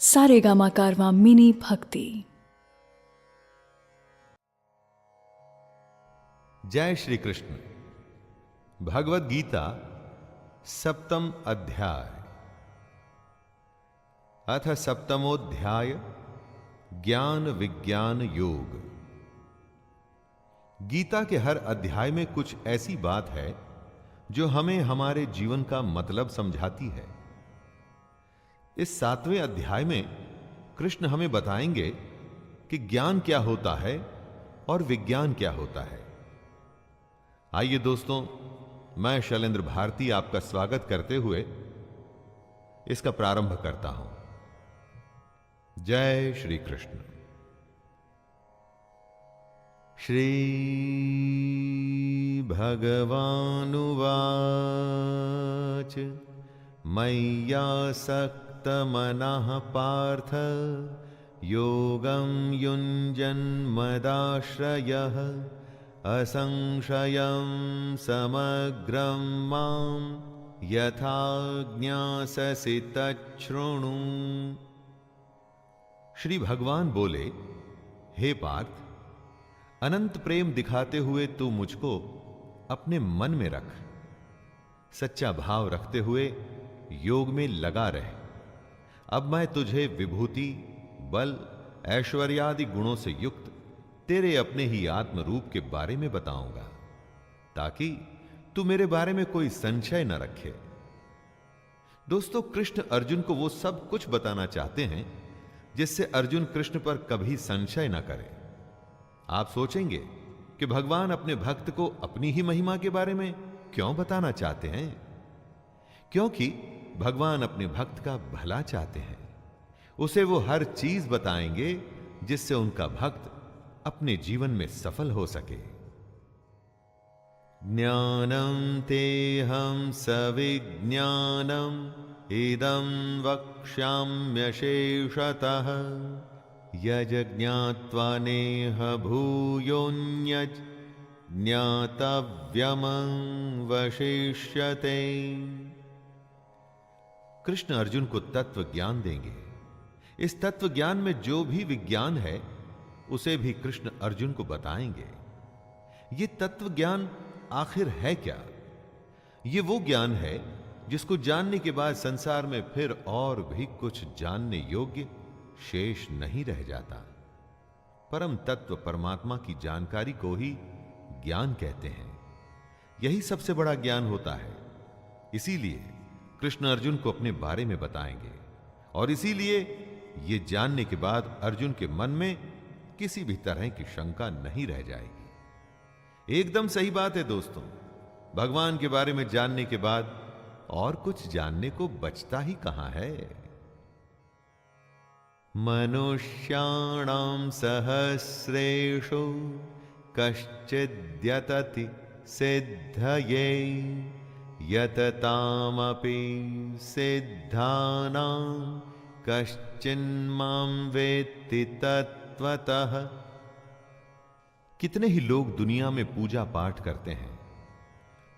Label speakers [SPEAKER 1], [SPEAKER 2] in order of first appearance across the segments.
[SPEAKER 1] सारेगामा कारवां mini भक्ति।
[SPEAKER 2] जय श्री कृष्ण। भगवत गीता सप्तम अध्याय। अथ सप्तमोध्याय ज्ञान विज्ञान योग। गीता के हर अध्याय में कुछ ऐसी बात है जो हमें हमारे जीवन का मतलब समझाती है। इस 7वें अध्याय में कृष्ण हमें बताएंगे कि ज्ञान क्या होता है और विज्ञान क्या होता है। आइए दोस्तों, मैं शैलेंद्र भारती आपका स्वागत करते हुए इसका प्रारंभ करता हूं। जय श्री कृष्ण। श्री भगवानुवाच मय्यासक्तमनः पार्थ योगं युञ्जन्मदाश्रयः असंशयं समग्रं मां यथा ज्ञास्यसि तच्छृणु। श्री भगवान बोले, हे पार्थ, अनंत प्रेम दिखाते हुए तू मुझको अपने मन में रख। सच्चा भाव रखते हुए योग में लगा रहे। अब मैं तुझे विभूति, बल, ऐश्वर्यादि गुणों से युक्त तेरे अपने ही आत्म रूप के बारे में बताऊंगा, ताकि तू मेरे बारे में कोई संशय न रखे। दोस्तों, कृष्ण अर्जुन को वो सब कुछ बताना चाहते हैं जिससे अर्जुन कृष्ण पर कभी संशय न करे। आप सोचेंगे कि भगवान अपने भक्त को अपनी ही महिमा के बारे में क्यों बताना चाहते हैं? क्योंकि भगवान अपने भक्त का भला चाहते हैं। उसे वो हर चीज बताएंगे जिससे उनका भक्त अपने जीवन में सफल हो सके। ज्ञानं तेहं सविज्ञानम् इदं वक्ष्याम्यशेषतः यज्ञात्वा नेह भूयोऽन्यत् ज्ञातव्यमवशिष्यते। कृष्ण अर्जुन को तत्व ज्ञान देंगे। इस तत्व ज्ञान में जो भी विज्ञान है उसे भी कृष्ण अर्जुन को बताएंगे। ये तत्व ज्ञान आखिर है क्या? ये वो ज्ञान है जिसको जानने के बाद संसार में फिर और भी कुछ जानने योग्य शेष नहीं रह जाता। परम तत्व परमात्मा की जानकारी को ही ज्ञान कहते हैं। यही सबसे बड़ा ज्ञान होता है। इसीलिए कृष्ण अर्जुन को अपने बारे में बताएंगे, और इसीलिए ये जानने के बाद अर्जुन के मन में किसी भी तरह की शंका नहीं रह जाएगी। एकदम सही बात है दोस्तों। भगवान के बारे में जानने के बाद और कुछ जानने को बचता ही कहां है। मनुष्याणां सहस्रेषु कश्चिद्यतति सिद्धये यततामपि सिद्धानां कश्चिन्मां वेत्ति तत्त्वतः। कितने ही लोग दुनिया में पूजा पाठ करते हैं,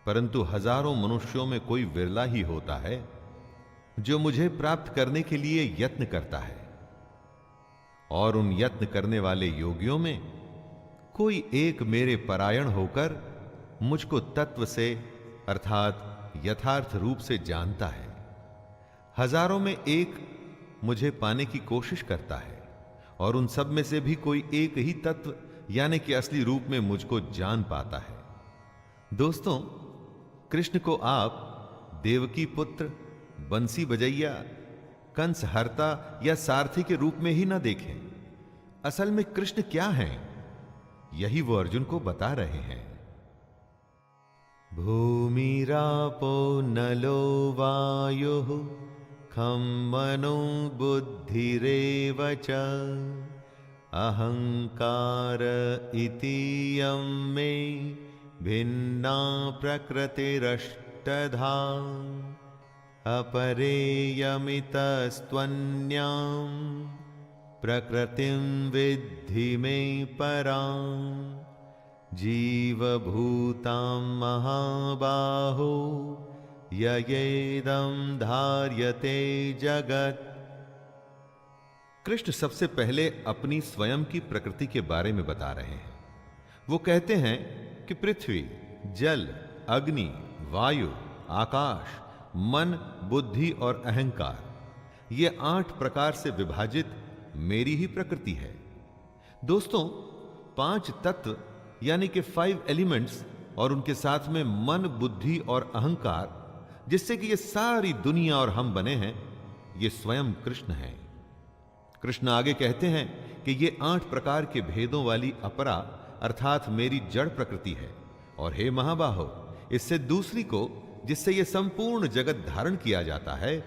[SPEAKER 2] परंतु हजारों मनुष्यों में कोई विरला ही होता है जो मुझे प्राप्त करने के लिए यत्न करता है। और उन यत्न करने वाले योगियों में कोई एक मेरे परायण होकर मुझको तत्व से अर्थात यथार्थ रूप से जानता है। हजारों में एक मुझे पाने की कोशिश करता है, और उन सब में से भी कोई एक ही तत्व यानी कि असली रूप में मुझको जान पाता है। दोस्तों, कृष्ण को आप देवकी पुत्र, बंसी बजैया, कंस हरता या सारथी के रूप में ही ना देखें। असल में कृष्ण क्या हैं, यही वो अर्जुन को बता रहे हैं। भूमिरापो नलो वायुः खं मनो बुद्धिरेव च अहंकार इतीयं मे भिन्ना प्रकृतिरष्टधा अपरेयमितस्त्वन्यां प्रकृतिं विद्धि मे परां जीवभूतां महाबाहो ययेदं धार्यते जगत्। कृष्ण सबसे पहले अपनी स्वयं की प्रकृति के बारे में बता रहे हैं। वो कहते हैं कि पृथ्वी, जल, अग्नि, वायु, आकाश, मन, बुद्धि और अहंकार, ये 8 प्रकार से विभाजित मेरी ही प्रकृति है। दोस्तों, 5 तत्व यानी कि 5 एलिमेंट्स और उनके साथ में मन, बुद्धि और अहंकार, जिससे कि ये सारी दुनिया और हम बने हैं, ये स्वयं कृष्ण हैं। कृष्ण आगे कहते हैं कि ये 8 प्रकार के भेदों वाली अपरा अर्थात मेरी जड़ प्रकृति है। और हे महाबाहो, इससे दूसरी को, जिससे ये संपूर्ण जगत धारण किया जाता है,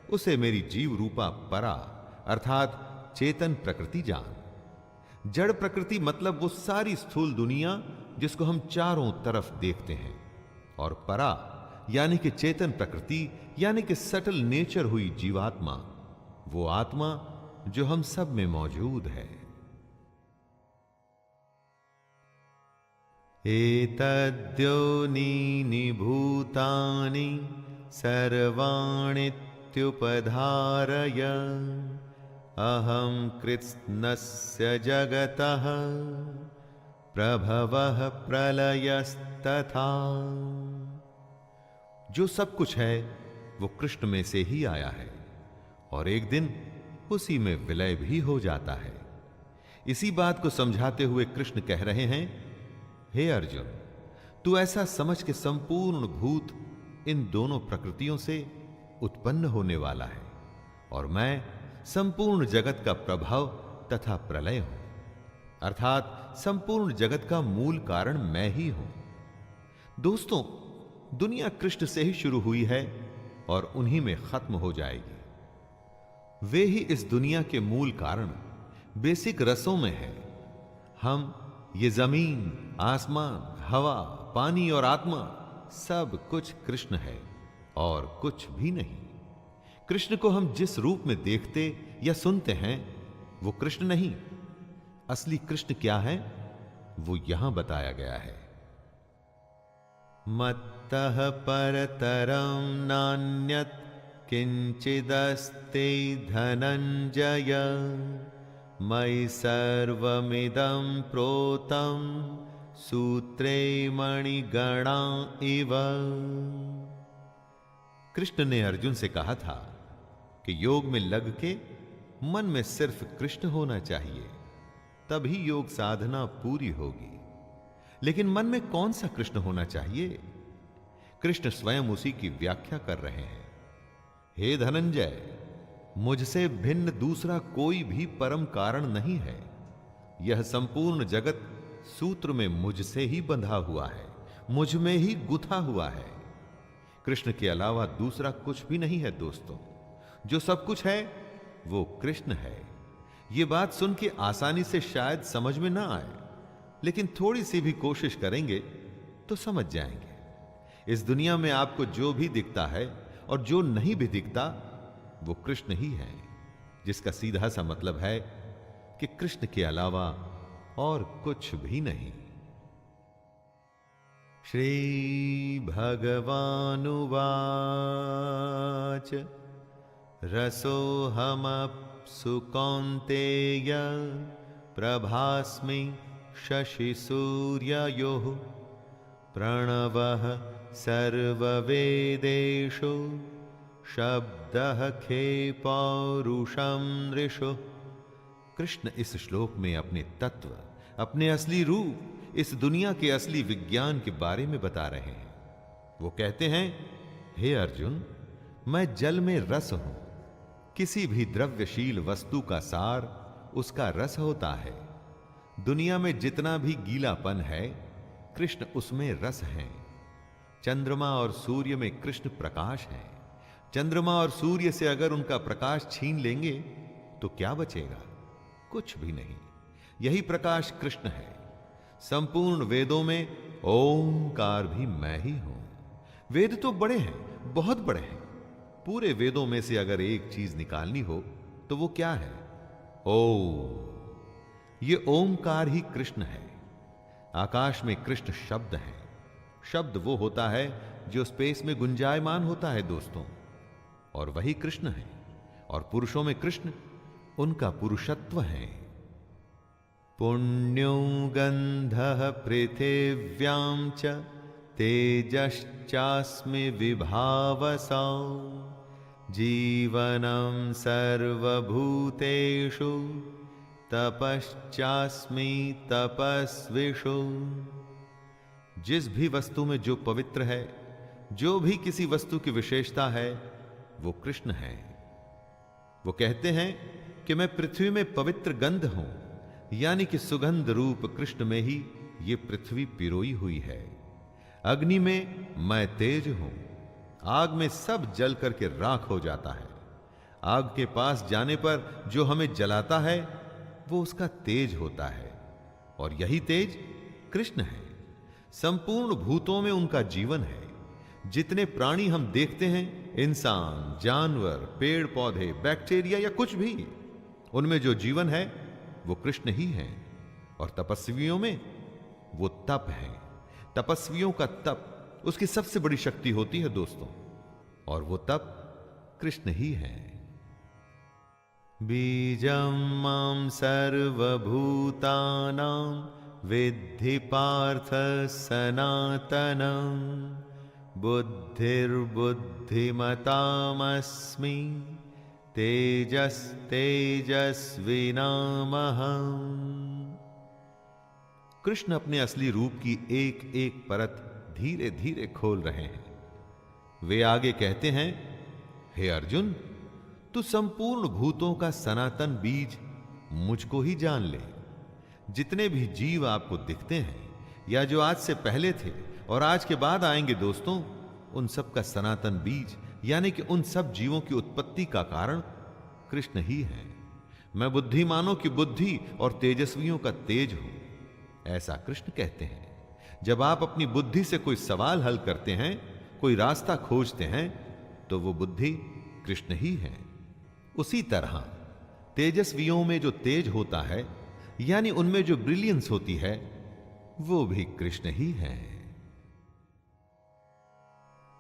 [SPEAKER 2] उसे मेरी जीव रूपा परा अर्थात चेतन प्रकृति जान। जड़ प्रकृति मतलब वो सारी स्थूल दुनिया जिसको हम चारों तरफ देखते हैं, और परा यानी कि चेतन प्रकृति यानी कि सटल नेचर हुई जीवात्मा, वो आत्मा जो हम सब में मौजूद है। एतद्योनीनि भूतानि सर्वाणीत्युपधारय अहं कृत्स्नस्य जगतः प्रभवः प्रलयस्तथा। जो सब कुछ है वो कृष्ण में से ही आया है और एक दिन उसी में विलय भी हो जाता है। इसी बात को समझाते हुए कृष्ण कह रहे हैं, हे अर्जुन, तू ऐसा समझ के संपूर्ण भूत इन दोनों प्रकृतियों से उत्पन्न होने वाला है और मैं संपूर्ण जगत का प्रभाव तथा प्रलय हूं, अर्थात संपूर्ण जगत का मूल कारण मैं ही हूं। दोस्तों, दुनिया कृष्ण से ही शुरू हुई है और उन्हीं में खत्म हो जाएगी। वे ही इस दुनिया के मूल कारण बेसिक रसों में है। हम ये जमीन, आसमान, हवा, पानी और आत्मा सब कुछ कृष्ण है और कुछ भी नहीं। कृष्ण को हम जिस रूप में देखते या सुनते हैं वो कृष्ण नहीं। असली कृष्ण क्या है वो यहां बताया गया है। मत्तः परतरं नान्यत् किंचिदस्ति धनंजय मयि सर्वमिदं प्रोतं सूत्रे मणिगणा इव। कृष्ण ने अर्जुन से कहा था कि योग में लग के मन में सिर्फ कृष्ण होना चाहिए, तभी योग साधना पूरी होगी। लेकिन मन में कौन सा कृष्ण होना चाहिए? कृष्ण स्वयं उसी की व्याख्या कर रहे हैं। हे धनंजय, मुझसे भिन्न दूसरा कोई भी परम कारण नहीं है। यह संपूर्ण जगत सूत्र में मुझसे ही बंधा हुआ है, मुझ में ही गुथा हुआ है। कृष्ण के अलावा दूसरा कुछ भी नहीं है। दोस्तों, जो सब कुछ है वो कृष्ण है। यह बात सुन के आसानी से शायद समझ में ना आए, लेकिन थोड़ी सी भी कोशिश करेंगे तो समझ जाएंगे। इस दुनिया में आपको जो भी दिखता है और जो नहीं भी दिखता वो कृष्ण ही है, जिसका सीधा सा मतलब है कि कृष्ण के अलावा और कुछ भी नहीं। श्री भगवानुवाच रसोऽहमप्सु कौन्तेय प्रभास्मि शशिसूर्ययोः प्रणवः सर्ववेदेषु शब्दः खे पौरुषं नृषु। कृष्ण इस श्लोक में अपने तत्व, अपने असली रूप, इस दुनिया के असली विज्ञान के बारे में बता रहे हैं। वो कहते हैं, हे अर्जुन, मैं जल में रस हूं। किसी भी द्रव्यशील वस्तु का सार उसका रस होता है। दुनिया में जितना भी गीलापन है, कृष्ण उसमें रस है। चंद्रमा और सूर्य में कृष्ण प्रकाश है। चंद्रमा और सूर्य से अगर उनका प्रकाश छीन लेंगे तो क्या बचेगा? कुछ भी नहीं। यही प्रकाश कृष्ण है। संपूर्ण वेदों में ओंकार भी मैं ही हूं। वेद तो बड़े हैं, बहुत बड़े हैं। पूरे वेदों में से अगर एक चीज निकालनी हो तो वो क्या है? ओम। ये ओंकार ही कृष्ण है। आकाश में कृष्ण शब्द है। शब्द वो होता है जो स्पेस में गुंजायमान होता है दोस्तों, और वही कृष्ण है। और पुरुषों में कृष्ण उनका पुरुषत्व है। पुण्यो गंधः पृथिव्यां च तेजश्चास्मि विभावसौ जीवनं सर्वभूतेषु तपश्चास्मि तपस्विषु। जिस भी वस्तु में जो पवित्र है, जो भी किसी वस्तु की विशेषता है, वो कृष्ण है। वो कहते हैं कि मैं पृथ्वी में पवित्र गंध हूं, यानी कि सुगंध रूप कृष्ण में ही ये पृथ्वी पिरोई हुई है। अग्नि में मैं तेज हूं, आग में सब जल करके राख हो जाता है। आग के पास जाने पर जो हमें जलाता है वो उसका तेज होता है, और यही तेज कृष्ण है। संपूर्ण भूतों में उनका जीवन है। जितने प्राणी हम देखते हैं, इंसान, जानवर, पेड़ पौधे, बैक्टीरिया या कुछ भी, उनमें जो जीवन है वो कृष्ण ही है। और तपस्वियों में वो तप है। तपस्वियों का तप उसकी सबसे बड़ी शक्ति होती है दोस्तों, और वो तप कृष्ण ही है। बीजं मां सर्वभूतानां विद्धि पार्थ सनातनं बुद्धिर्बुद्धिमतामस्मि तेजस्तेजस्विनामहम्। कृष्ण अपने असली रूप की एक एक परत धीरे धीरे खोल रहे हैं। वे आगे कहते हैं, हे अर्जुन, तू संपूर्ण भूतों का सनातन बीज मुझको ही जान ले। जितने भी जीव आपको दिखते हैं, या जो आज से पहले थे और आज के बाद आएंगे दोस्तों, उन सब का सनातन बीज यानी कि उन सब जीवों की उत्पत्ति का कारण कृष्ण ही है। मैं बुद्धिमानों की बुद्धि और तेजस्वियों का तेज हूं, ऐसा कृष्ण कहते हैं। जब आप अपनी बुद्धि से कोई सवाल हल करते हैं, कोई रास्ता खोजते हैं, तो वो बुद्धि कृष्ण ही है। उसी तरह तेजस्वियों में जो तेज होता है, यानी उनमें जो ब्रिलियंस होती है, वो भी कृष्ण ही है।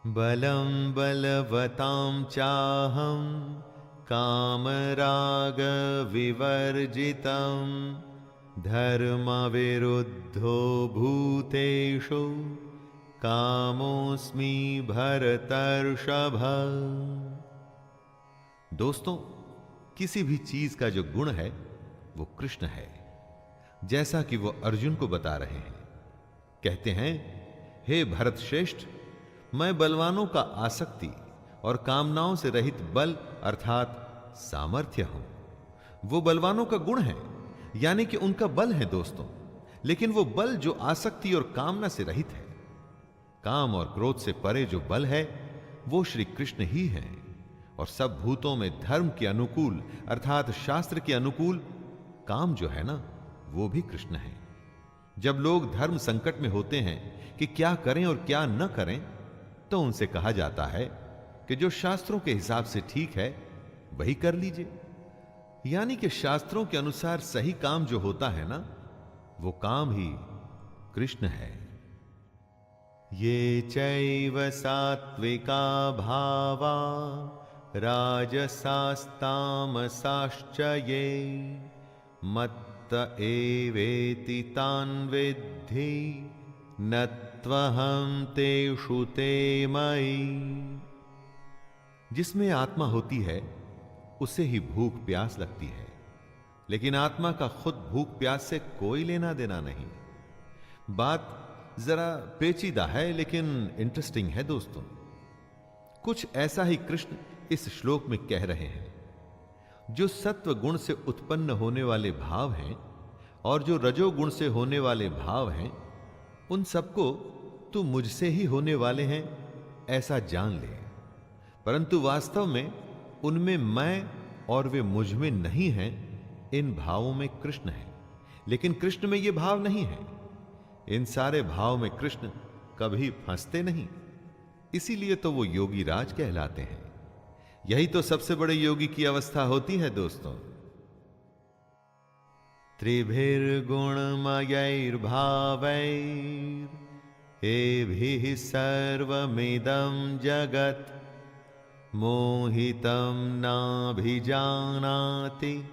[SPEAKER 2] बलं बलवतां चाहं कामराग विवर्जितं धर्मविरुद्धो भूतेषु कामोऽस्मि भरतर्षभ। दोस्तों, किसी भी चीज का जो गुण है वो कृष्ण है, जैसा कि वो अर्जुन को बता रहे हैं। कहते हैं, हे भरत श्रेष्ठ, मैं बलवानों का आसक्ति और कामनाओं से रहित बल अर्थात सामर्थ्य हूं। वो बलवानों का गुण है, यानी कि उनका बल है दोस्तों, लेकिन वो बल जो आसक्ति और कामना से रहित है। काम और क्रोध से परे जो बल है वो श्री कृष्ण ही है। और सब भूतों में धर्म के अनुकूल अर्थात शास्त्र के अनुकूल काम जो है ना, वो भी कृष्ण है। जब लोग धर्म संकट में होते हैं कि क्या करें और क्या न करें, तो उनसे कहा जाता है कि जो शास्त्रों के हिसाब से ठीक है वही कर लीजिए, यानी कि शास्त्रों के अनुसार सही काम जो होता है ना, वो काम ही कृष्ण है। ये चैव सात्विका भावा राजसास्तामसाश्च ये मत्त एवेति तान् विद्धि न त्वहं तेषु ते मयि। जिसमें आत्मा होती है उसे ही भूख प्यास लगती है, लेकिन आत्मा का खुद भूख प्यास से कोई लेना देना नहीं। बात जरा पेचीदा है लेकिन इंटरेस्टिंग है दोस्तों। कुछ ऐसा ही कृष्ण इस श्लोक में कह रहे हैं। जो सत्व गुण से उत्पन्न होने वाले भाव हैं और जो रजोगुण से होने वाले भाव हैं, उन सबको तू मुझसे ही होने वाले हैं ऐसा जान ले, परंतु वास्तव में उनमें मैं और वे मुझ में नहीं हैं। इन भावों में कृष्ण है, लेकिन कृष्ण में ये भाव नहीं है। इन सारे भाव में कृष्ण कभी फंसते नहीं, इसीलिए तो वो योगी राज कहलाते हैं। यही तो सबसे बड़े योगी की अवस्था होती है दोस्तों। त्रिभिर्गुणमयैर्भावैर् एभिः सर्वमिदं जगत् मोहितं नाभिजानाति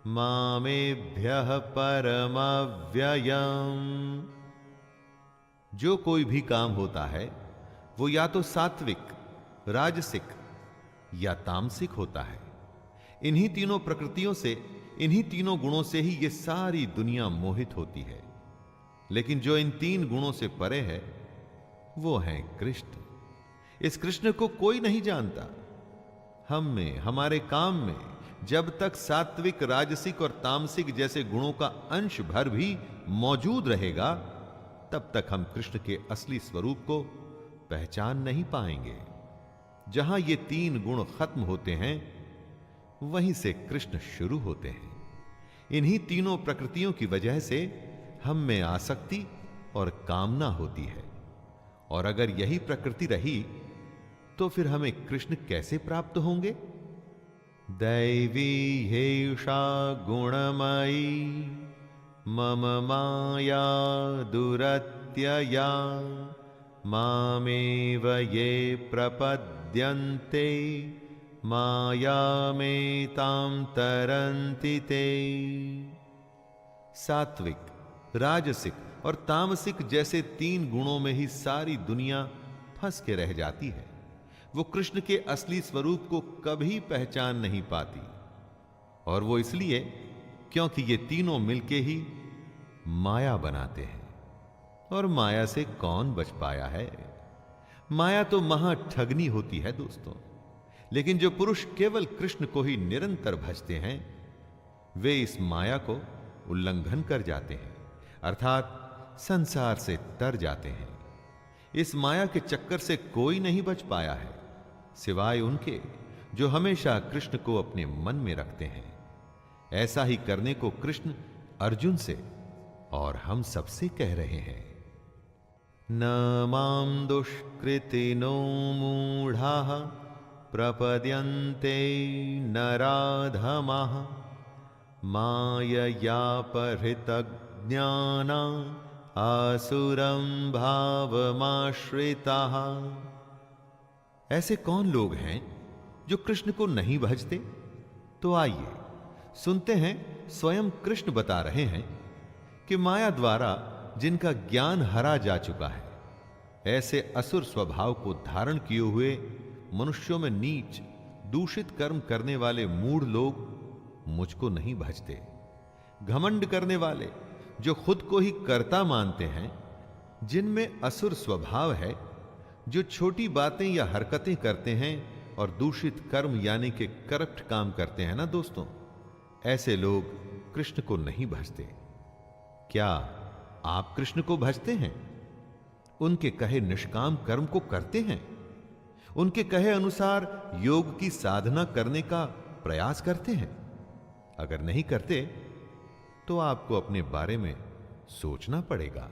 [SPEAKER 2] मामेभ्यः परमव्ययम्। जो कोई भी काम होता है वो या तो सात्विक, राजसिक या तामसिक होता है। इन्हीं तीनों प्रकृतियों से, इन्हीं तीनों गुणों से ही ये सारी दुनिया मोहित होती है। लेकिन जो इन तीन गुणों से परे है वो है कृष्ण। इस कृष्ण को कोई नहीं जानता। हम में, हमारे काम में जब तक सात्विक, राजसिक और तामसिक जैसे गुणों का अंश भर भी मौजूद रहेगा, तब तक हम कृष्ण के असली स्वरूप को पहचान नहीं पाएंगे। जहां ये तीन गुण खत्म होते हैं, वहीं से कृष्ण शुरू होते हैं। इन्हीं तीनों प्रकृतियों की वजह से हम में आसक्ति और कामना होती है। और अगर यही प्रकृति रही तो फिर हमें कृष्ण कैसे प्राप्त होंगे? दैवी हेषा गुणमयी मम माया दुरत्यया मामेव ये प्रपद्यन्ते मायामेतां तरन्ति ते। सात्विक, राजसिक और तामसिक जैसे तीन गुणों में ही सारी दुनिया फंस के रह जाती है। वो कृष्ण के असली स्वरूप को कभी पहचान नहीं पाती। और वो इसलिए क्योंकि ये तीनों मिलके ही माया बनाते हैं। और माया से कौन बच पाया है? माया तो महा ठगनी होती है दोस्तों। लेकिन जो पुरुष केवल कृष्ण को ही निरंतर भजते हैं, वे इस माया को उल्लंघन कर जाते हैं, अर्थात संसार से तर जाते हैं। इस माया के चक्कर से कोई नहीं बच पाया है सिवाय उनके जो हमेशा कृष्ण को अपने मन में रखते हैं। ऐसा ही करने को कृष्ण अर्जुन से और हम सबसे कह रहे हैं। न मां दुष्कृतिनो मूढ़ाः प्रपद्यन्ते नराधमाः माययापहृतज्ञाना आसुरं भावमाश्रिताः। ऐसे कौन लोग हैं जो कृष्ण को नहीं भजते? तो आइए सुनते हैं, स्वयं कृष्ण बता रहे हैं कि माया द्वारा जिनका ज्ञान हरा जा चुका है, ऐसे असुर स्वभाव को धारण किए हुए मनुष्यों में नीच, दूषित कर्म करने वाले मूढ़ लोग मुझको नहीं भजते। घमंड करने वाले जो खुद को ही कर्ता मानते हैं, जिनमें असुर स्वभाव है, जो छोटी बातें या हरकतें करते हैं और दूषित कर्म यानी कि करप्ट काम करते हैं ना दोस्तों, ऐसे लोग कृष्ण को नहीं भजते। क्या आप कृष्ण को भजते हैं? उनके कहे निष्काम कर्म को करते हैं? उनके कहे अनुसार योग की साधना करने का प्रयास करते हैं? अगर नहीं करते तो आपको अपने बारे में सोचना पड़ेगा।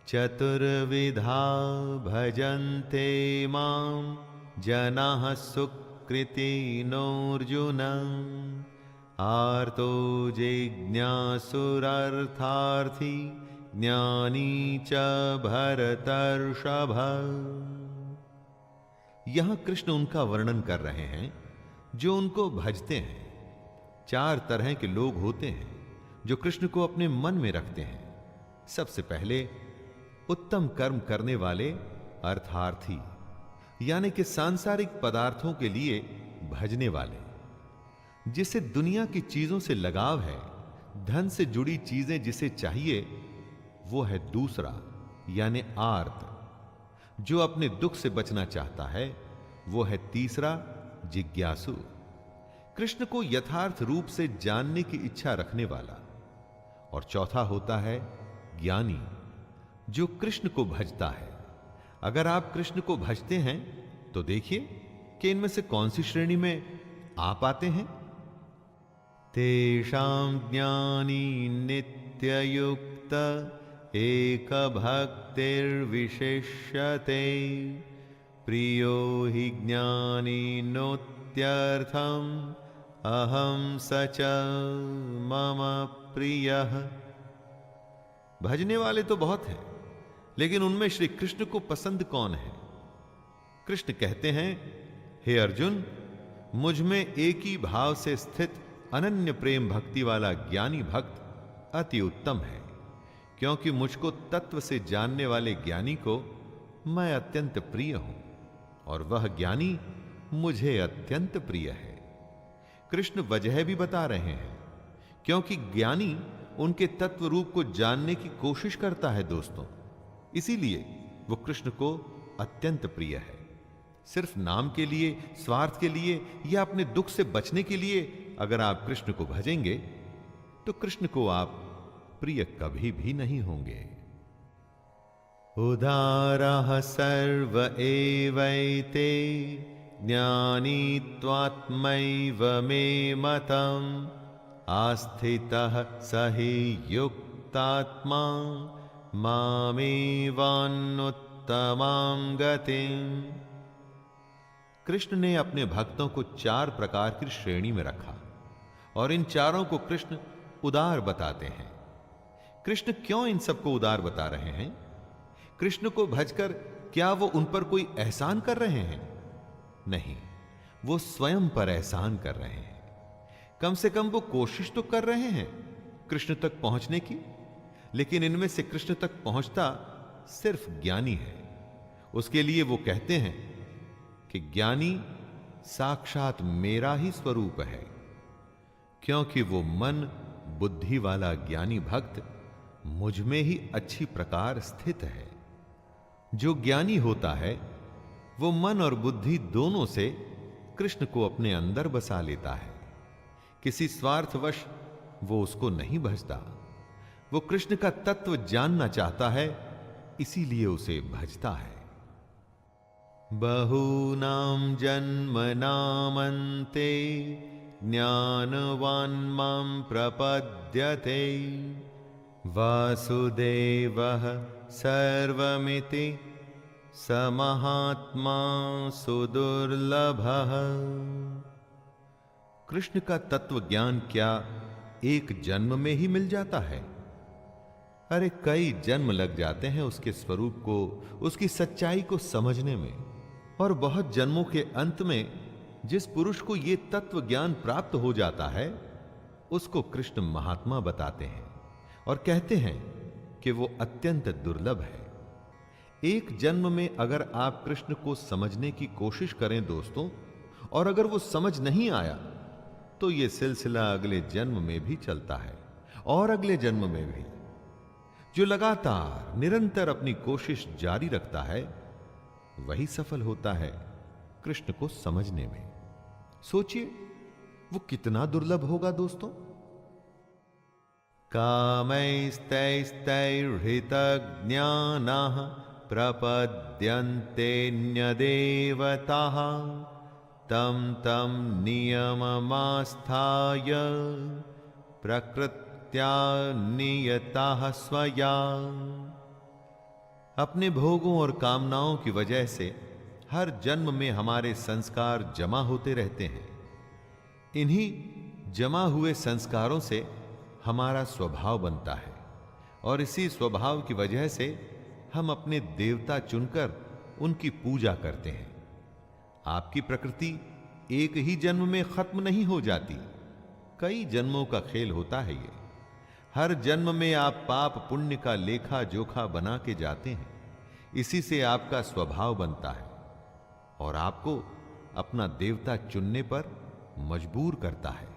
[SPEAKER 2] चतुर्विधा भजन्ते मां जनाः सुकृतिनोऽर्जुन आर्तो जिज्ञासुरर्थार्थी ज्ञानी च भरतर्षभ। यहां कृष्ण उनका वर्णन कर रहे हैं जो उनको भजते हैं। चार तरह के लोग होते हैं जो कृष्ण को अपने मन में रखते हैं। सबसे पहले उत्तम कर्म करने वाले अर्थार्थी, यानी कि सांसारिक पदार्थों के लिए भजने वाले। जिसे दुनिया की चीजों से लगाव है, धन से जुड़ी चीजें जिसे चाहिए, वो है दूसरा यानी आर्त। जो अपने दुख से बचना चाहता है, वो है तीसरा जिज्ञासु, कृष्ण को यथार्थ रूप से जानने की इच्छा रखने वाला। और चौथा होता है ज्ञानी, जो कृष्ण को भजता है। अगर आप कृष्ण को भजते हैं तो देखिए कि इनमें से कौन सी श्रेणी में आप आते हैं। तेषां ज्ञानी नित्ययुक्त एक भक्तिर्विशिष्यते प्रियो हि ज्ञानी नोत्यर्थम अहम सच मम प्रियः। भजने वाले तो बहुत हैं, लेकिन उनमें श्री कृष्ण को पसंद कौन है? कृष्ण कहते हैं, हे अर्जुन, मुझ में एक ही भाव से स्थित अनन्य प्रेम भक्ति वाला ज्ञानी भक्त अति उत्तम है, क्योंकि मुझको तत्व से जानने वाले ज्ञानी को मैं अत्यंत प्रिय हूं और वह ज्ञानी मुझे अत्यंत प्रिय है। कृष्ण वजह भी बता रहे हैं, क्योंकि ज्ञानी उनके तत्व रूप को जानने की कोशिश करता है दोस्तों, इसीलिए वो कृष्ण को अत्यंत प्रिय है। सिर्फ नाम के लिए, स्वार्थ के लिए या अपने दुख से बचने के लिए अगर आप कृष्ण को भजेंगे तो कृष्ण को आप प्रिय कभी भी नहीं होंगे। उदारः सर्व एवैते ज्ञानी त्वात्मैव मे मतम् आस्थितः सहि युक्तात्मा मामेवान्नुत्तमां गतिम्। कृष्ण ने अपने भक्तों को 4 प्रकार की श्रेणी में रखा और इन चारों को कृष्ण उदार बताते हैं। कृष्ण क्यों इन सबको उदार बता रहे हैं? कृष्ण को भजकर क्या वो उन पर कोई एहसान कर रहे हैं? नहीं, वो स्वयं पर एहसान कर रहे हैं। कम से कम वो कोशिश तो कर रहे हैं कृष्ण तक पहुंचने की, लेकिन इनमें से कृष्ण तक पहुंचता सिर्फ ज्ञानी है। उसके लिए वो कहते हैं कि ज्ञानी साक्षात मेरा ही स्वरूप है, क्योंकि वो मन बुद्धि वाला ज्ञानी भक्त मुझ में ही अच्छी प्रकार स्थित है। जो ज्ञानी होता है वो मन और बुद्धि दोनों से कृष्ण को अपने अंदर बसा लेता है। किसी स्वार्थवश वो उसको नहीं भजता। वो कृष्ण का तत्व जानना चाहता है, इसीलिए उसे भजता है। बहूनां जन्मनामन्ते ज्ञानवान् मां प्रपद्यते वासुदेवः सर्वमिति स महात्मा सुदुर्लभः। कृष्ण का तत्व ज्ञान क्या एक जन्म में ही मिल जाता है? अरे कई जन्म लग जाते हैं उसके स्वरूप को, उसकी सच्चाई को समझने में, और बहुत जन्मों के अंत में जिस पुरुष को यह तत्व ज्ञान प्राप्त हो जाता है उसको कृष्ण महात्मा बताते हैं और कहते हैं कि वो अत्यंत दुर्लभ है। एक जन्म में अगर आप कृष्ण को समझने की कोशिश करें दोस्तों, और अगर वो समझ नहीं आया तो यह सिलसिला अगले जन्म में भी चलता है और अगले जन्म में भी। जो लगातार निरंतर अपनी कोशिश जारी रखता है वही सफल होता है कृष्ण को समझने में। सोचिए वो कितना दुर्लभ होगा दोस्तों। कामैस्तैस्तैर्हृतज्ञानाः प्रपद्यन्तेऽन्यदेवताः तं तं नियममास्थाय प्रकृत्या नियताः स्वया। अपने भोगों और कामनाओं की वजह से हर जन्म में हमारे संस्कार जमा होते रहते हैं। इन्हीं जमा हुए संस्कारों से हमारा स्वभाव बनता है और इसी स्वभाव की वजह से हम अपने देवता चुनकर उनकी पूजा करते हैं। आपकी प्रकृति एक ही जन्म में खत्म नहीं हो जाती, कई जन्मों का खेल होता है ये। हर जन्म में आप पाप पुण्य का लेखा जोखा बना के जाते हैं, इसी से आपका स्वभाव बनता है और आपको अपना देवता चुनने पर मजबूर करता है।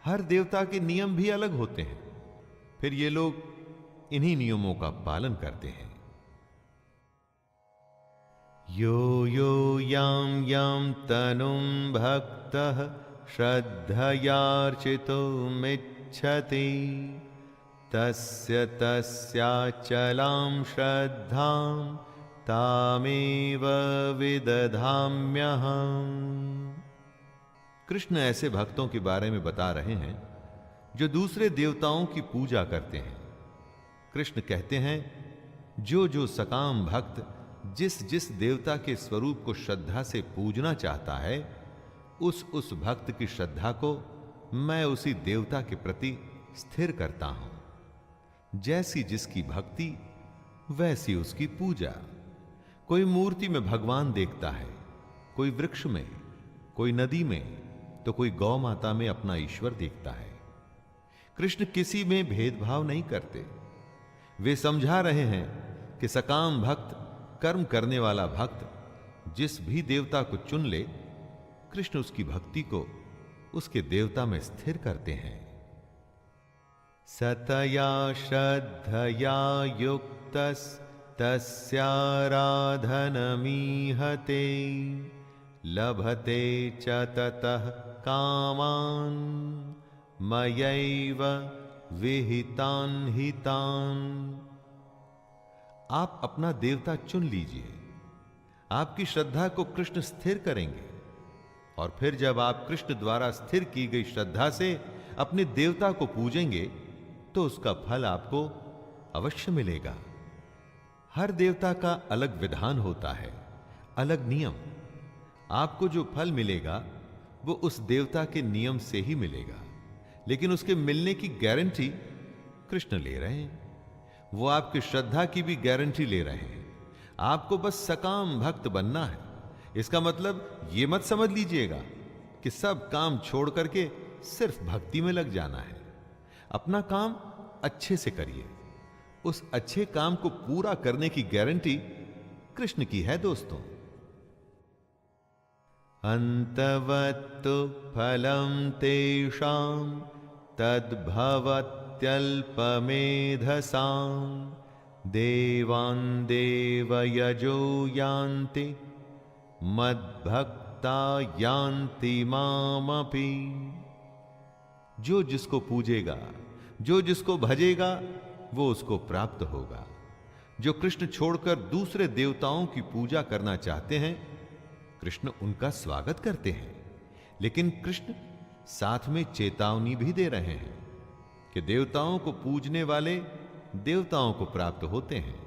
[SPEAKER 2] हर देवता के नियम भी अलग होते हैं, फिर ये लोग इन्हीं नियमों का पालन करते हैं। यो यो यां यां तनुं भक्तः श्रद्धयार्चितुमिच्छति तस्य तस्याचलां श्रद्धां तामेव विदधाम्यहम्। कृष्ण ऐसे भक्तों के बारे में बता रहे हैं जो दूसरे देवताओं की पूजा करते हैं। कृष्ण कहते हैं जो जो सकाम भक्त जिस जिस देवता के स्वरूप को श्रद्धा से पूजना चाहता है, उस भक्त की श्रद्धा को मैं उसी देवता के प्रति स्थिर करता हूं। जैसी जिसकी भक्ति वैसी उसकी पूजा। कोई मूर्ति में भगवान देखता है, कोई वृक्ष में, कोई नदी में, तो तो कोई गौ माता में अपना ईश्वर देखता है। कृष्ण किसी में भेदभाव नहीं करते। वे समझा रहे हैं कि सकाम भक्त, कर्म करने वाला भक्त जिस भी देवता को चुन ले, कृष्ण उसकी भक्ति को उसके देवता में स्थिर करते हैं। सतया श्रद्धया युक्तस् तस्याराधनमीहते लभते च ततः कामान् मयैव विहितान् हितान्। आप अपना देवता चुन लीजिए। आपकी श्रद्धा को कृष्ण स्थिर करेंगे और फिर जब आप कृष्ण द्वारा स्थिर की गई श्रद्धा से अपने देवता को पूजेंगे तो उसका फल आपको अवश्य मिलेगा। हर देवता का अलग विधान होता है, अलग नियम। आपको जो फल मिलेगा वो उस देवता के नियम से ही मिलेगा, लेकिन उसके मिलने की गारंटी कृष्ण ले रहे हैं। वो आपकी श्रद्धा की भी गारंटी ले रहे हैं। आपको बस सकाम भक्त बनना है। इसका मतलब ये मत समझ लीजिएगा कि सब काम छोड़ करके सिर्फ भक्ति में लग जाना है। अपना काम अच्छे से करिए। उस अच्छे काम को पूरा करने की गारंटी कृष्ण की है दोस्तों। अंतवत्तु फलम तेषां तद्भवत्यल्पमेधसां देवान् देवयजो यान्ति मद्भक्ता यान्ति मामपि। जो जिसको पूजेगा, जो जिसको भजेगा, वो उसको प्राप्त होगा। जो कृष्ण छोड़कर दूसरे देवताओं की पूजा करना चाहते हैं, कृष्ण उनका स्वागत करते हैं, लेकिन कृष्ण साथ में चेतावनी भी दे रहे हैं कि देवताओं को पूजने वाले देवताओं को प्राप्त होते हैं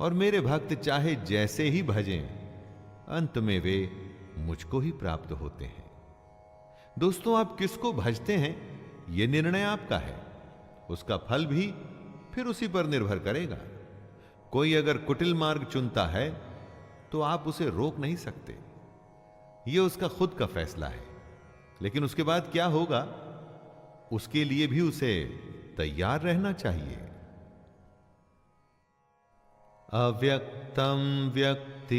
[SPEAKER 2] और मेरे भक्त चाहे जैसे ही भजें, अंत में वे मुझको ही प्राप्त होते हैं। दोस्तों, आप किसको भजते हैं यह निर्णय आपका है। उसका फल भी फिर उसी पर निर्भर करेगा। कोई अगर कुटिल मार्ग चुनता है तो आप उसे रोक नहीं सकते। यह उसका खुद का फैसला है, लेकिन उसके बाद क्या होगा उसके लिए भी उसे तैयार रहना चाहिए। अव्यक्तम व्यक्तिमापन्नम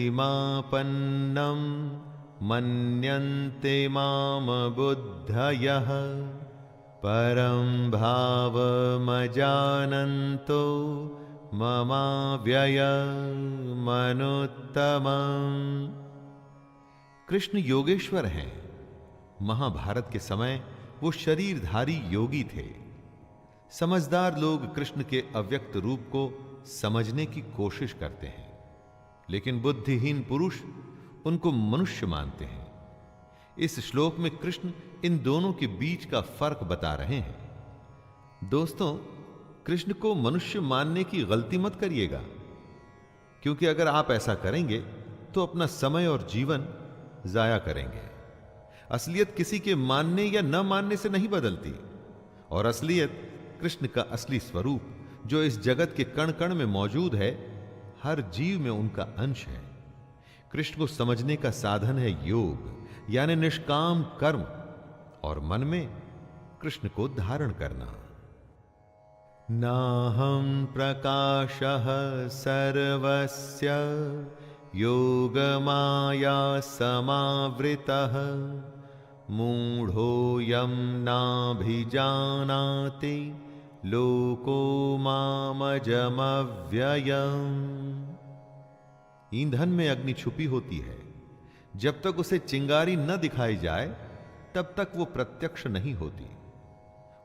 [SPEAKER 2] मन्यन्ते माम बुद्धयः परं भावमजानन्तो ममाव्ययमनुत्तमम्। कृष्ण योगेश्वर हैं। महाभारत के समय वो शरीरधारी योगी थे। समझदार लोग कृष्ण के अव्यक्त रूप को समझने की कोशिश करते हैं, लेकिन बुद्धिहीन पुरुष उनको मनुष्य मानते हैं। इस श्लोक में कृष्ण इन दोनों के बीच का फर्क बता रहे हैं। दोस्तों, कृष्ण को मनुष्य मानने की गलती मत करिएगा, क्योंकि अगर आप ऐसा करेंगे तो अपना समय और जीवन जाया करेंगे। असलियत किसी के मानने या न मानने से नहीं बदलती, और असलियत कृष्ण का असली स्वरूप जो इस जगत के कण कण में मौजूद है, हर जीव में उनका अंश है। कृष्ण को समझने का साधन है योग, यानी निष्काम कर्म, और मन में कृष्ण को धारण करना। नाहं प्रकाशः सर्वस्य योगमाया समावृतः मूढ़ोऽयं नाभिजानाति लोको मामजमव्ययम्। ईंधन में अग्नि छुपी होती है। जब तक उसे चिंगारी न दिखाई जाए तब तक वो प्रत्यक्ष नहीं होती।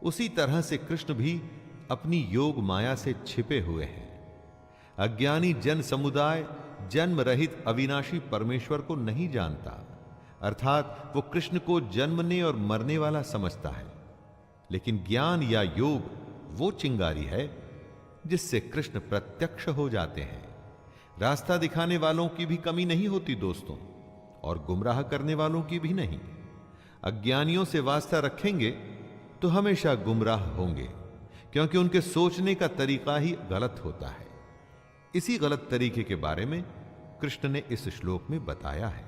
[SPEAKER 2] उसी तरह से कृष्ण भी अपनी योग माया से छिपे हुए हैं। अज्ञानी जन समुदाय जन्म रहित अविनाशी परमेश्वर को नहीं जानता, अर्थात वो कृष्ण को जन्मने और मरने वाला समझता है। लेकिन ज्ञान या योग वो चिंगारी है जिससे कृष्ण प्रत्यक्ष हो जाते हैं। रास्ता दिखाने वालों की भी कमी नहीं होती दोस्तों, और गुमराह करने वालों की भी नहीं। अज्ञानियों से वास्ता रखेंगे तो हमेशा गुमराह होंगे, क्योंकि उनके सोचने का तरीका ही गलत होता है। इसी गलत तरीके के बारे में कृष्ण ने इस श्लोक में बताया है।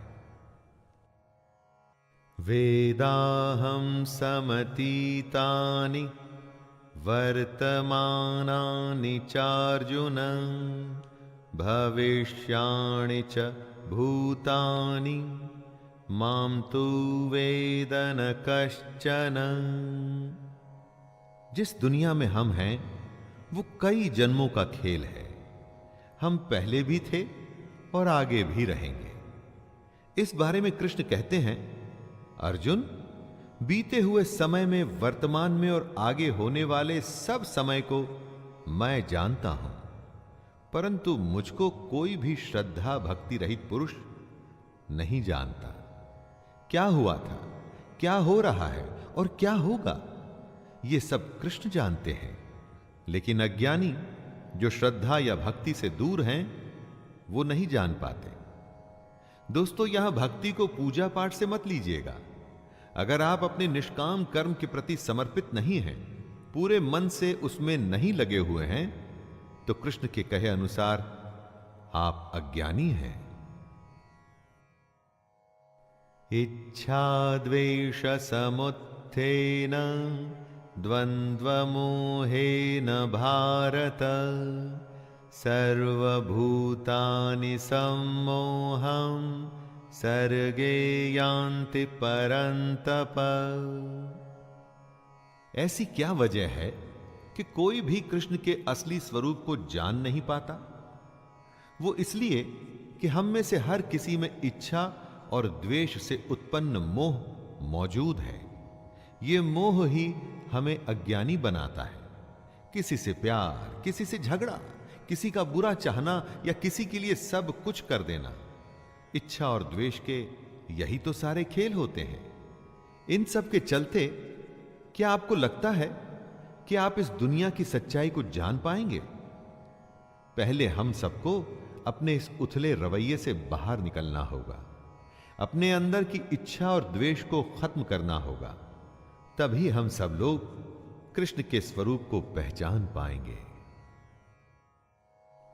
[SPEAKER 2] वेदाहं समतीतानि वर्तमानानि चार्जुन भविष्याणि च भूतानि मां तु वेद न कश्चन। जिस दुनिया में हम हैं वो कई जन्मों का खेल है। हम पहले भी थे और आगे भी रहेंगे। इस बारे में कृष्ण कहते हैं, अर्जुन, बीते हुए समय में, वर्तमान में और आगे होने वाले सब समय को मैं जानता हूं, परंतु मुझको कोई भी श्रद्धा भक्ति रहित पुरुष नहीं जानता। क्या हुआ था, क्या हो रहा है और क्या होगा, ये सब कृष्ण जानते हैं। लेकिन अज्ञानी जो श्रद्धा या भक्ति से दूर हैं, वो नहीं जान पाते। दोस्तों, यहां भक्ति को पूजा पाठ से मत लीजिएगा। अगर आप अपने निष्काम कर्म के प्रति समर्पित नहीं हैं, पूरे मन से उसमें नहीं लगे हुए हैं, तो कृष्ण के कहे अनुसार आप अज्ञानी हैं। इच्छा द्वेष समुत्थेन द्वंद्व मोहेन भारत सर्वभूतानि सम्मोहं सर्गे यान्ति परन्तप। ऐसी क्या वजह है कि कोई भी कृष्ण के असली स्वरूप को जान नहीं पाता? वो इसलिए कि हम में से हर किसी में इच्छा और द्वेष से उत्पन्न मोह मौजूद है। ये मोह ही हमें अज्ञानी बनाता है। किसी से प्यार, किसी से झगड़ा, किसी का बुरा चाहना या किसी के लिए सब कुछ कर देना, इच्छा और द्वेष के यही तो सारे खेल होते हैं। इन सब के चलते क्या आपको लगता है कि आप इस दुनिया की सच्चाई को जान पाएंगे? पहले हम सबको अपने इस उथले रवैये से बाहर निकलना होगा। अपने अंदर की इच्छा और द्वेष को खत्म करना होगा। तभी हम सब लोग कृष्ण के स्वरूप को पहचान पाएंगे।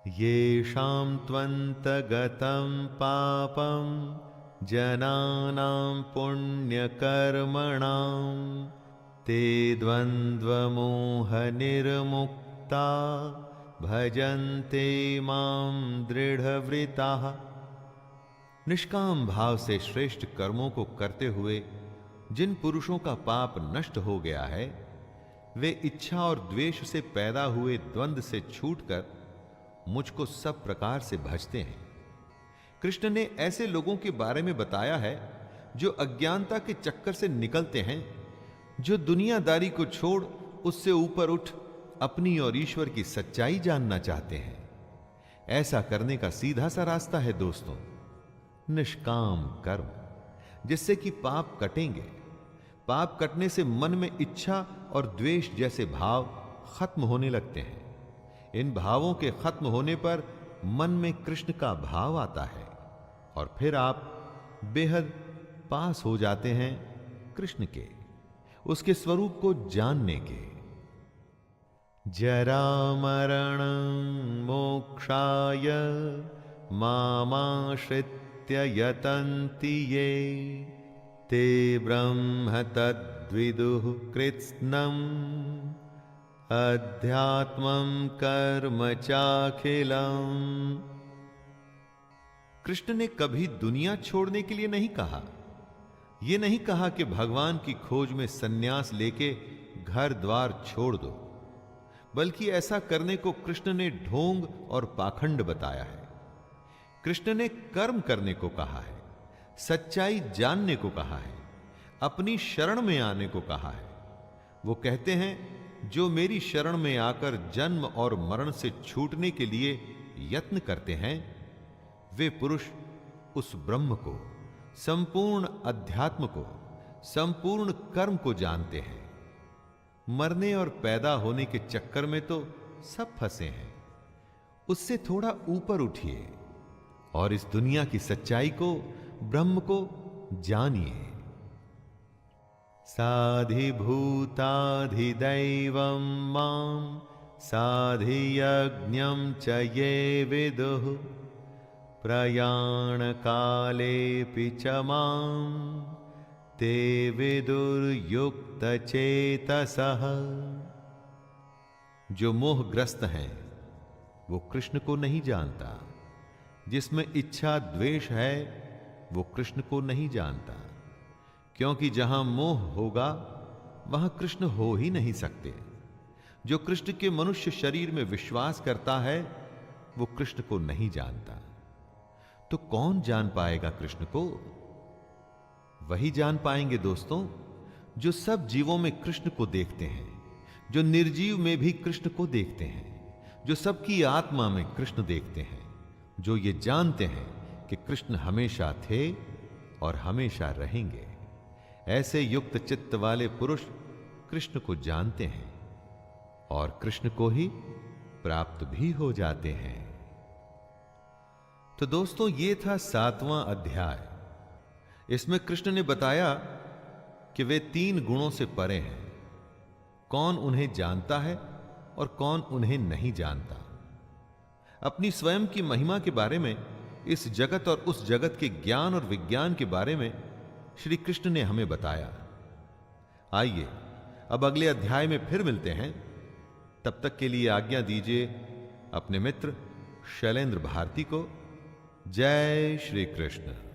[SPEAKER 2] येषां त्वन्तगतं पापं जनानां पुण्यकर्मणां ते द्वन्द्वमोहनिर्मुक्ता भजन्ते मां दृढ़व्रताः। निष्काम भाव से श्रेष्ठ कर्मों को करते हुए जिन पुरुषों का पाप नष्ट हो गया है, वे इच्छा और द्वेष से पैदा हुए द्वंद्व से छूटकर मुझको सब प्रकार से भजते हैं। कृष्ण ने ऐसे लोगों के बारे में बताया है जो अज्ञानता के चक्कर से निकलते हैं, जो दुनियादारी को छोड़ उससे ऊपर उठ अपनी और ईश्वर की सच्चाई जानना चाहते हैं। ऐसा करने का सीधा सा रास्ता है दोस्तों, निष्काम कर्म, जिससे कि पाप कटेंगे। पाप कटने से मन में इच्छा और द्वेष जैसे भाव खत्म होने लगते हैं। इन भावों के खत्म होने पर मन में कृष्ण का भाव आता है और फिर आप बेहद पास हो जाते हैं कृष्ण के, उसके स्वरूप को जानने के। जरा मरण मोक्षाय मामाश्रित्य यतन्ति ये ते ब्रह्म तद्विदुः कृत्स्नम् अध्यात्मं कर्म चाखिलम्। कृष्ण ने कभी दुनिया छोड़ने के लिए नहीं कहा। यह नहीं कहा कि भगवान की खोज में सन्यास लेके घर द्वार छोड़ दो, बल्कि ऐसा करने को कृष्ण ने ढोंग और पाखंड बताया है। कृष्ण ने कर्म करने को कहा है, सच्चाई जानने को कहा है, अपनी शरण में आने को कहा है। वो कहते हैं, जो मेरी शरण में आकर जन्म और मरण से छूटने के लिए यत्न करते हैं, वे पुरुष उस ब्रह्म को, संपूर्ण अध्यात्म को, संपूर्ण कर्म को जानते हैं। मरने और पैदा होने के चक्कर में तो सब फंसे हैं। उससे थोड़ा ऊपर उठिए और इस दुनिया की सच्चाई को, ब्रह्म को जानिए। साधिभूताधिदैवं मां साधियज्ञं च ये विदुः प्रयाण कालेऽपि च मां ते विदुर्युक्त चेतसः। जो मोहग्रस्त हैं वो कृष्ण को नहीं जानता, जिसमें इच्छा द्वेष है वो कृष्ण को नहीं जानता, क्योंकि जहां मोह होगा वहां कृष्ण हो ही नहीं सकते। जो कृष्ण के मनुष्य शरीर में विश्वास करता है वो कृष्ण को नहीं जानता। तो कौन जान पाएगा कृष्ण को? वही जान पाएंगे दोस्तों जो सब जीवों में कृष्ण को देखते हैं, जो निर्जीव में भी कृष्ण को देखते हैं, जो सबकी आत्मा में कृष्ण देखते हैं, जो ये जानते हैं कि कृष्ण हमेशा थे और हमेशा रहेंगे। ऐसे युक्त चित्त वाले पुरुष कृष्ण को जानते हैं और कृष्ण को ही प्राप्त भी हो जाते हैं। तो दोस्तों ये था 7वां अध्याय। इसमें कृष्ण ने बताया कि वे 3 गुणों से परे हैं। कौन उन्हें जानता है और कौन उन्हें नहीं जानता। अपनी स्वयं की महिमा के बारे में, इस जगत और उस जगत के ज्ञान और विज्ञान के बारे में श्री कृष्ण ने हमें बताया। आइए अब अगले अध्याय में फिर मिलते हैं। तब तक के लिए आज्ञा दीजिए अपने मित्र शैलेंद्र भारती को। जय श्री कृष्ण।